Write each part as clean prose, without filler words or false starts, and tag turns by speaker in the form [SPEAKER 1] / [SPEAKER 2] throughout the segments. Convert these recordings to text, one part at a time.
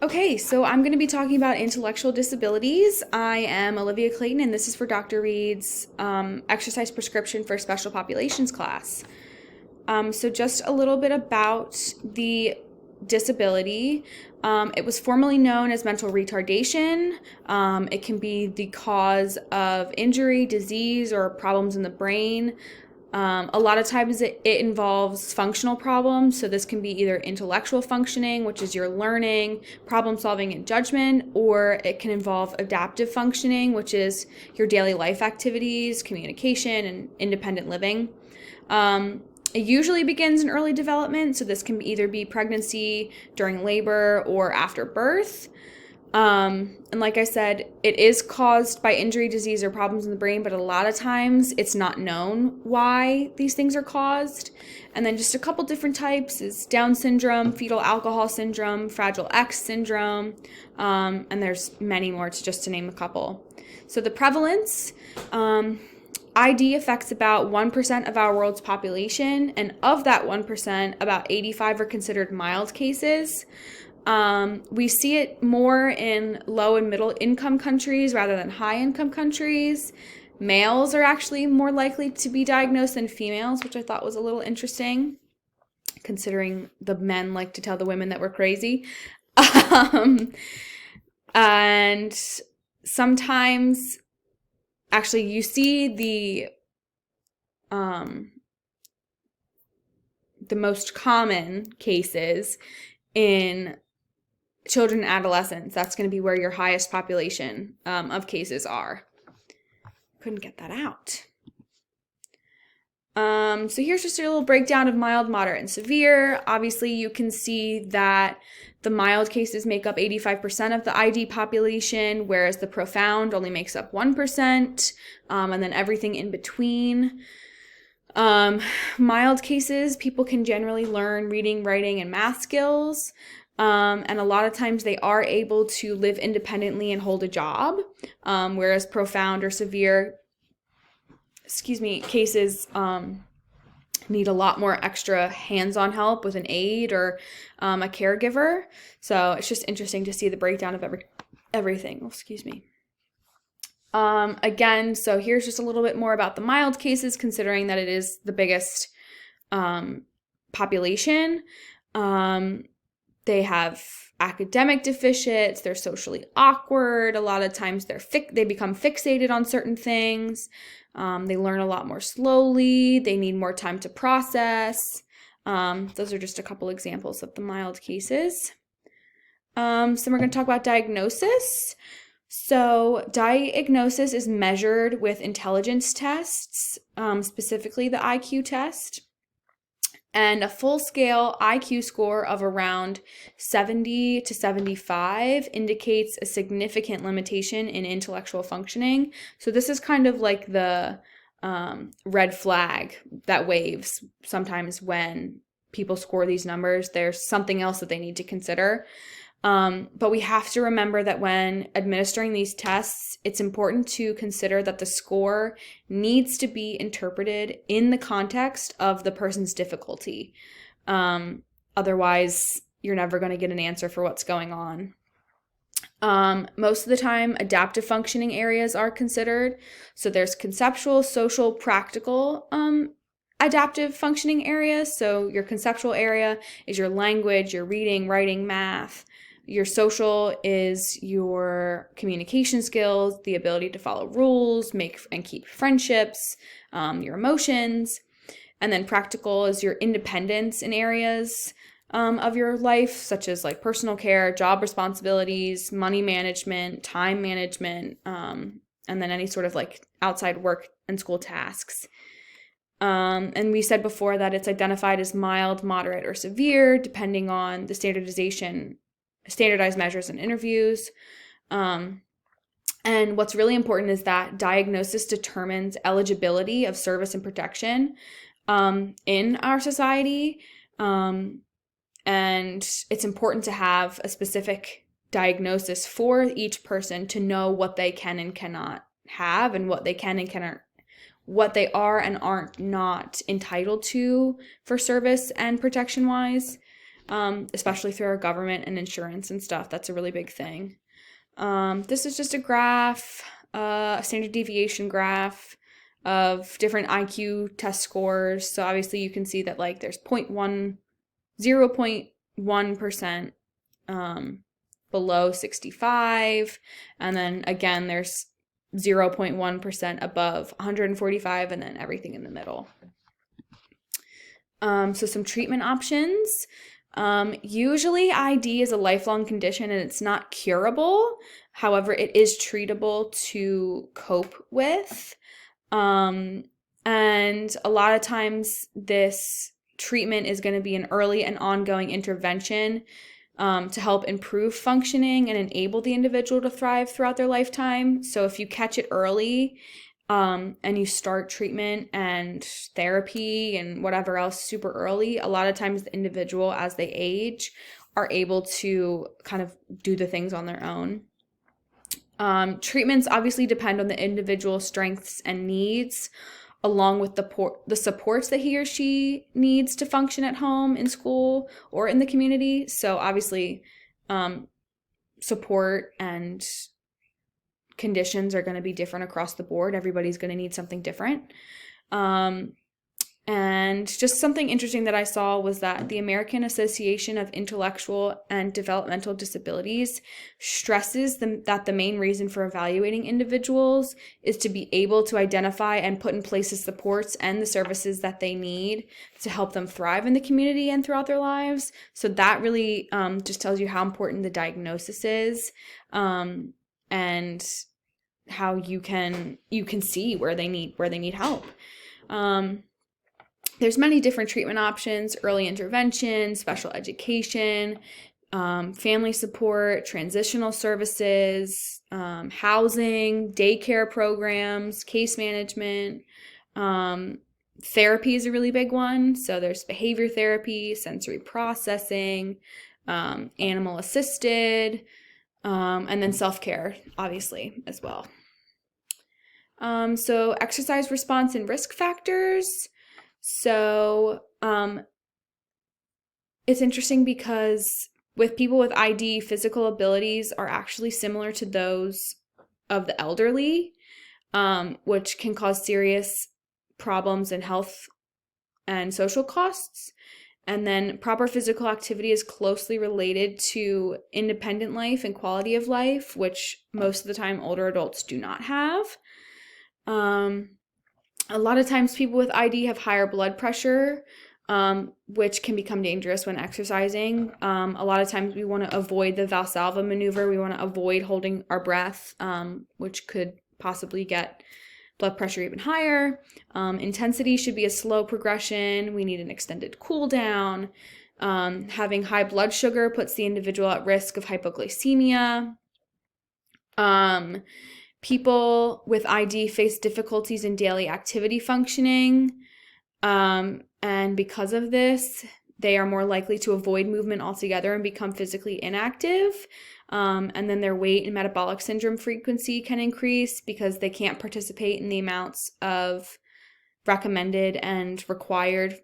[SPEAKER 1] Okay, so I'm going to be talking about intellectual disabilities. I am Olivia Clayton, and this is for Dr. Reed's exercise prescription for special populations class. So just a little bit about the disability. It was formerly known as mental retardation. It can be the cause of injury, disease, or problems in the brain. A lot of times it involves functional problems. So this can be either intellectual functioning, which is your learning, problem solving, and judgment, or it can involve adaptive functioning, which is your daily life activities, communication, and independent living. It usually begins in early development, so this can either be pregnancy, during labor, or after birth. And like I said, it is caused by injury, disease, or problems in the brain, but a lot of times it's not known why these things are caused. And then just a couple different types is Down syndrome, fetal alcohol syndrome, Fragile X syndrome, and there's many more just to name a couple. So the prevalence, ID affects about 1% of our world's population, and of that 1%, about 85 are considered mild cases. We see it more in low and middle income countries rather than high income countries. Males are actually more likely to be diagnosed than females, which I thought was a little interesting, considering the men like to tell the women that we're crazy. And sometimes, actually, you see the most common cases in children and adolescents. That's going to be where your highest population of cases are. Couldn't get that out. So here's just a little breakdown of mild, moderate, and severe. Obviously, you can see that the mild cases make up 85% of the ID population, whereas the profound only makes up 1%, and then everything in between. Mild cases, people can generally learn reading, writing, and math skills. And a lot of times they are able to live independently and hold a job, whereas profound or severe, cases need a lot more extra hands-on help with an aide or a caregiver. So it's just interesting to see the breakdown of everything. Again, so here's just a little bit more about the mild cases, considering that it is the biggest population. They have academic deficits, they're socially awkward, a lot of times they become fixated on certain things, they learn a lot more slowly, they need more time to process. Those are just a couple examples of the mild cases. So we're going to talk about diagnosis. So diagnosis is measured with intelligence tests, specifically the IQ test. And a full-scale IQ score of around 70 to 75 indicates a significant limitation in intellectual functioning. So this is kind of like the red flag that waves sometimes when people score these numbers. There's something else that they need to consider. But we have to remember that when administering these tests, it's important to consider that the score needs to be interpreted in the context of the person's difficulty. Otherwise, you're never going to get an answer for what's going on. Most of the time, adaptive functioning areas are considered. So there's conceptual, social, practical adaptive functioning areas. So your conceptual area is your language, your reading, writing, math. Your social is your communication skills, the ability to follow rules, make and keep friendships, your emotions. And then practical is your independence in areas of your life, such as like personal care, job responsibilities, money management, time management, and then any sort of like outside work and school tasks. And we said before that it's identified as mild, moderate, or severe, depending on the standardized measures and interviews. And what's really important is that diagnosis determines eligibility of service and protection in our society. And it's important to have a specific diagnosis for each person to know what they can and cannot have, and what they can and cannot, what they are and aren't not entitled to for service and protection wise. especially through our government and insurance and stuff. That's a really big thing. This is just a graph, a standard deviation graph of different IQ test scores. So obviously you can see that like there's 0.1% below 65, and then again there's 0.1% above 145, and then everything in the middle. So some treatment options. Usually ID is a lifelong condition and it's not curable. However, it is treatable to cope with. And a lot of times this treatment is going to be an early and ongoing intervention to help improve functioning and enable the individual to thrive throughout their lifetime. So if you catch it early, and you start treatment and therapy and whatever else super early, a lot of times the individual, as they age, are able to kind of do the things on their own. Treatments obviously depend on the individual's strengths and needs, along with the supports that he or she needs to function at home, in school, or in the community. So obviously, support and conditions are going to be different across the board. Everybody's going to need something different. And just something interesting that I saw was that the American Association of Intellectual and Developmental Disabilities stresses that the main reason for evaluating individuals is to be able to identify and put in place the supports and the services that they need to help them thrive in the community and throughout their lives. So that really just tells you how important the diagnosis is, and how you can see where they need help. There's many different treatment options: early intervention, special education, family support, transitional services, housing, daycare programs, case management. Therapy is a really big one. So there's behavior therapy, sensory processing, animal assisted, and then self-care, obviously, as well. So exercise response and risk factors. So it's interesting because with people with ID, physical abilities are actually similar to those of the elderly, which can cause serious problems in health and social costs. And then proper physical activity is closely related to independent life and quality of life, which most of the time older adults do not have. A lot of times people with ID have higher blood pressure, which can become dangerous when exercising. A lot of times we want to avoid the Valsalva maneuver. We want to avoid holding our breath, which could possibly get blood pressure even higher. Intensity should be a slow progression. We need an extended cool down. Having high blood sugar puts the individual at risk of hypoglycemia. People with ID face difficulties in daily activity functioning, and because of this, they are more likely to avoid movement altogether and become physically inactive. And then their weight and metabolic syndrome frequency can increase because they can't participate in the amounts of recommended and required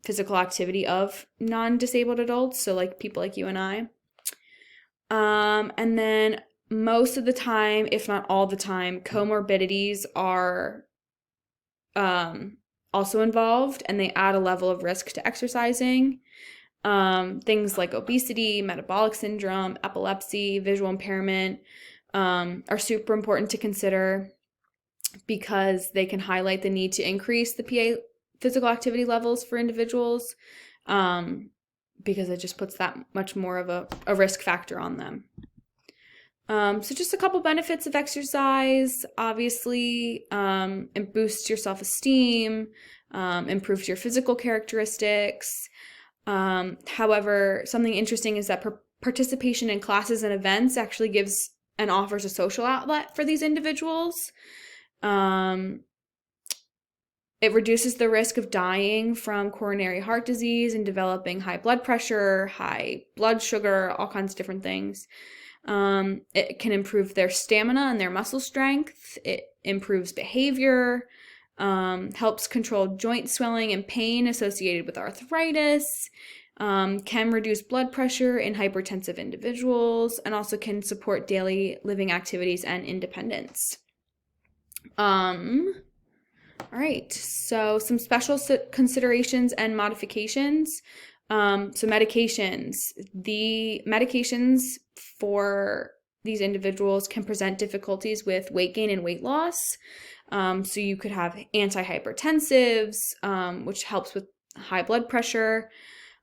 [SPEAKER 1] physical activity of non-disabled adults, so like people like you and I. And then most of the time, if not all the time, comorbidities are also involved, and they add a level of risk to exercising. Things like obesity, metabolic syndrome, epilepsy, visual impairment are super important to consider because they can highlight the need to increase the PA physical activity levels for individuals, because it just puts that much more of a risk factor on them. So just a couple benefits of exercise. Obviously, it boosts your self-esteem, improves your physical characteristics. However, something interesting is that participation in classes and events actually gives and offers a social outlet for these individuals. It reduces the risk of dying from coronary heart disease and developing high blood pressure, high blood sugar, all kinds of different things. It can improve their stamina and their muscle strength. It improves behavior, helps control joint swelling and pain associated with arthritis. can reduce blood pressure in hypertensive individuals, and also can support daily living activities and independence. All right, so some special considerations and modifications. So medications. The medications for these individuals can present difficulties with weight gain and weight loss. So you could have antihypertensives, which helps with high blood pressure.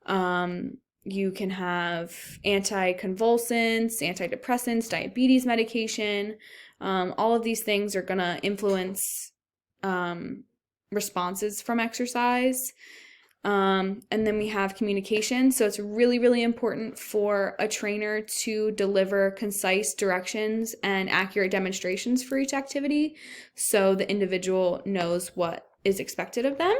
[SPEAKER 1] You can have anticonvulsants, antidepressants, diabetes medication. All of these things are going to influence responses from exercise. And then we have communication. So it's really, really important for a trainer to deliver concise directions and accurate demonstrations for each activity so the individual knows what is expected of them.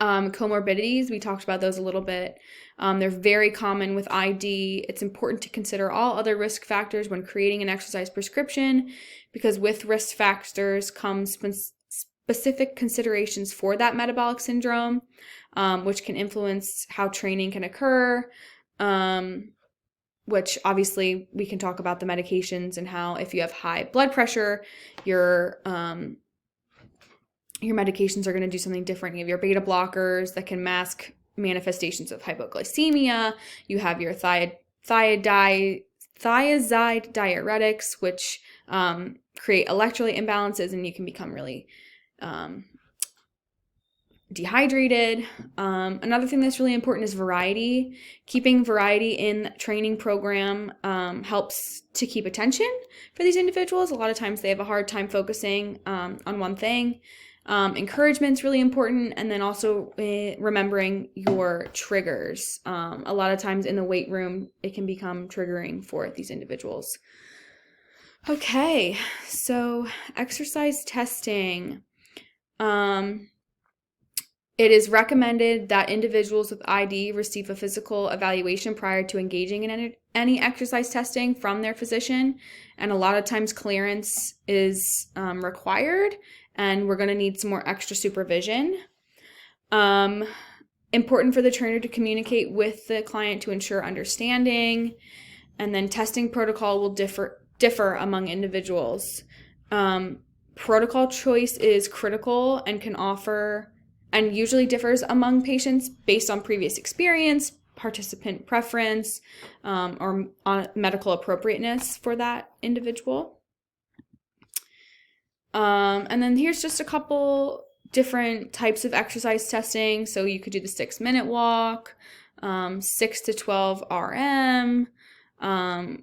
[SPEAKER 1] Comorbidities, we talked about those a little bit. They're very common with ID. It's important to consider all other risk factors when creating an exercise prescription, because with risk factors comes specific considerations for that metabolic syndrome, which can influence how training can occur, which obviously we can talk about the medications and how if you have high blood pressure, your medications are going to do something different. You have your beta blockers that can mask manifestations of hypoglycemia. You have your thiazide diuretics, which create electrolyte imbalances, and you can become really dehydrated. Another thing that's really important is variety. Keeping variety in the training program helps to keep attention for these individuals. A lot of times they have a hard time focusing on one thing. Encouragement is really important, and then also remembering your triggers. A lot of times in the weight room, it can become triggering for these individuals. Okay, so exercise testing. It is recommended that individuals with ID receive a physical evaluation prior to engaging in any exercise testing from their physician, and a lot of times clearance is required, and we're going to need some more extra supervision. Important for the trainer to communicate with the client to ensure understanding, and then testing protocol will differ among individuals. Protocol choice is critical and can offer and usually differs among patients based on previous experience, participant preference, or medical appropriateness for that individual. And then here's just a couple different types of exercise testing. So you could do the 6-minute walk, 6 to 12 RM.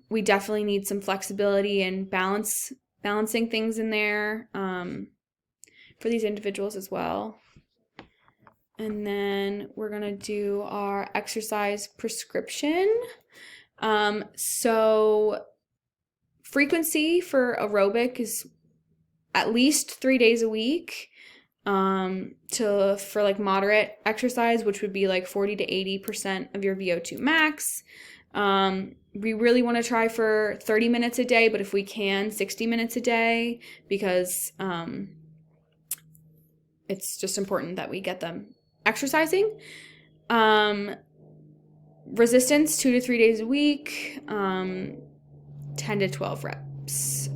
[SPEAKER 1] We definitely need some flexibility and balancing things in there for these individuals as well. And then we're going to do our exercise prescription. So frequency for aerobic is at least 3 days a week. For like moderate exercise, which would be like 40 to 80% of your VO2 max. We really want to try for 30 minutes a day, but if we can, 60 minutes a day, because it's just important that we get them exercising. Resistance 2 to 3 days a week, 10 to 12 reps.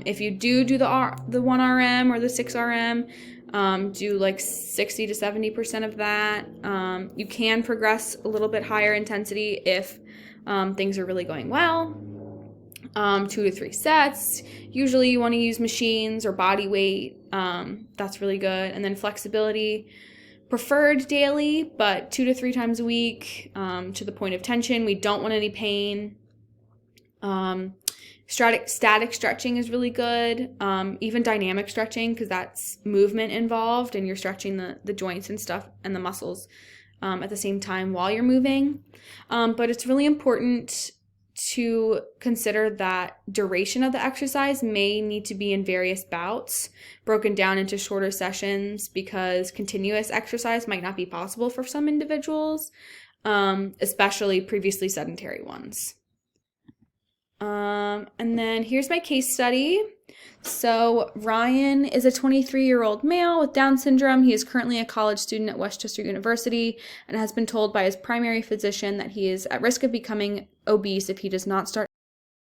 [SPEAKER 1] If you do the 1 RM or the 6 RM, do like 60 to 70% of that. You can progress a little bit higher intensity if things are really going well. 2 to 3 sets. Usually you want to use machines or body weight. That's really good. And then flexibility, preferred daily, but 2 to 3 times a week, to the point of tension. We don't want any pain. Static stretching is really good. Even dynamic stretching, because that's movement involved and you're stretching the joints and stuff and the muscles at the same time while you're moving. But it's really important to consider that duration of the exercise may need to be in various bouts, broken down into shorter sessions, because continuous exercise might not be possible for some individuals, especially previously sedentary ones. And then here's my case study. So, Ryan is a 23-year-old male with Down syndrome. He is currently a college student at Westchester University and has been told by his primary physician that he is at risk of becoming obese if he does not start